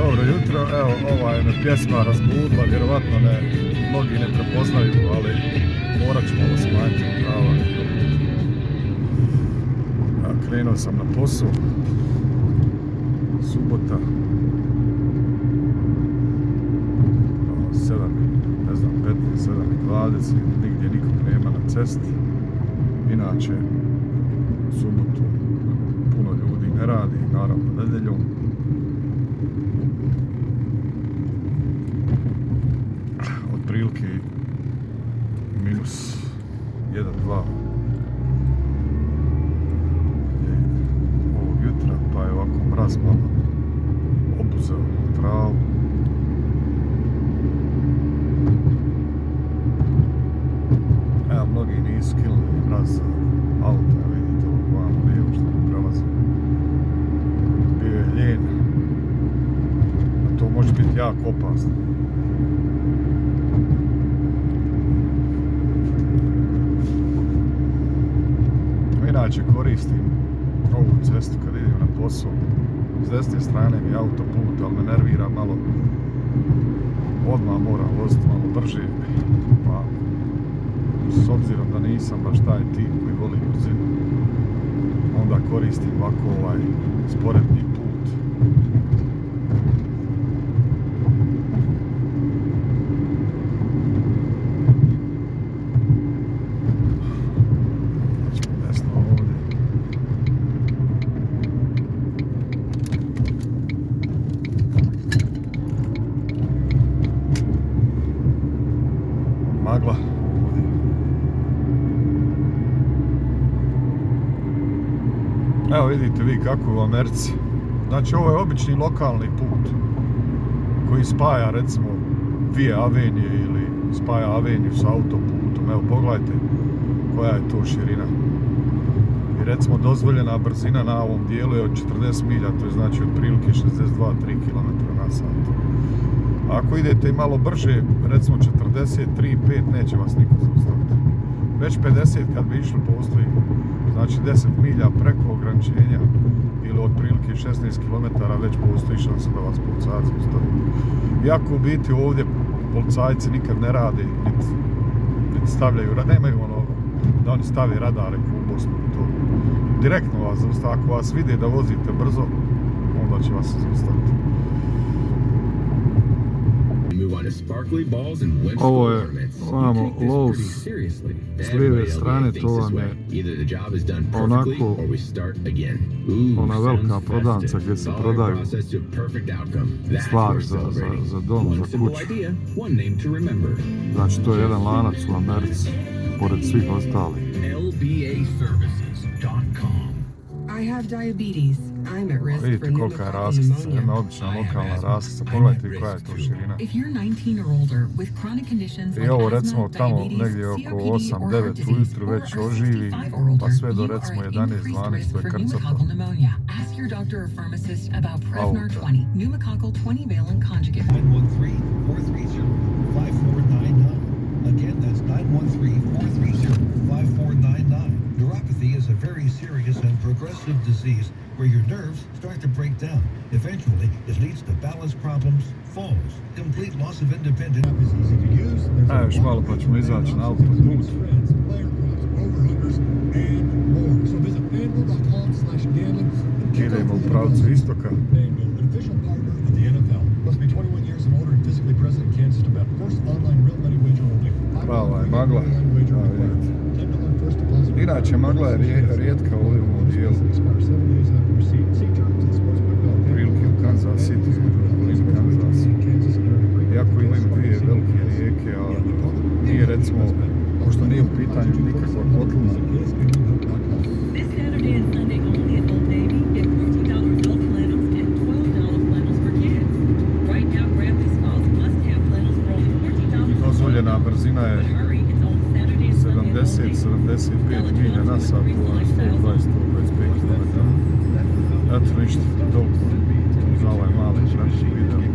Dobro jutro, evo ova je me pjesma razbudila, vjerovatno mnogi ne prepoznaju, ali morat ću malo smanjiti prava. Krenuo sam na posao, subota, 7, ne znam, 15, 7:20, nigdje nikog nema na cesti. Inače, u subotu puno ljudi ne radi, naravno nedjeljom. Otprilike minus 1-2 ovog jutra, pa je ovako mraz malo obuzeo travu. Evo, mnogi nisu kilili mraz za auta, vidite ovog vamo lijevo što mi prelazi. Bio je ljen, a to može biti jako opasno. Inače koristim ovu cestu kad idem na posao. S desne strane mi je autoput, ali me nervira malo. Odmah moram voziti malo brže. Pa, s obzirom da nisam baš taj tip koji voli brzinu, onda koristim ovako sporedni put. Magla. Evo vidite vi kako je u Americi. Znači ovo je obični lokalni put koji spaja recimo dvije avenije ili spaja aveniju s autoputom. Evo pogledajte koja je to širina. I recimo dozvoljena brzina na ovom dijelu je od 40 milja, to je znači otprilike 62-3 km/h. Ako idete i malo brže, recimo 43-5, neće vas niko zaustaviti. Već 50 kad bi išli postoji, znači 10 milja preko ograničenja ili otprilike 16 km već postoji šansa da vas policajac zaustavi. Iako u biti ovdje policajci nikad ne rade, niti stavljaju, nemaju ono da oni stave radare u Bosnu i to. Direktno vas zaustavi, ako vas vide da vozite brzo, onda će vas zaustaviti. Ovo je ovamo Lowe's s lijeve strane, to vam je onako ona velika prodavnica gdje se prodaju stvari za dom, za kuću. Znači to je jedan lanac u Americi, pored svih ostalih. Vidite kolika je raskrstica, jedna obična lokalna raskrstica, pogledajte koja je to širina. I ovo recimo tamo negdje oko 8-9 ujutru već oživi, pa sve do recimo 11-12 to je krcato. Auto. Again, that's 913-430-5499. Neuropathy is a very serious and progressive disease where your nerves start to break down. Eventually, it leads to balance problems, falls, complete loss of independence. Evo još malo pa ćemo izaći na autoput. Idemo u pravcu istoka. Prava je magla. Inače magla je rijetka ovdje u ovom dijelu. Prilike u Kansas City, u Kansas. Iako imaju dvije velike rijeke, ali nije recimo, pošto nije u pitanju nikakva kotlina. Dozvoljena brzina je 70-75 milja na sat, 120-125 km. Eto ništa, toliko za ovaj mali kratki video.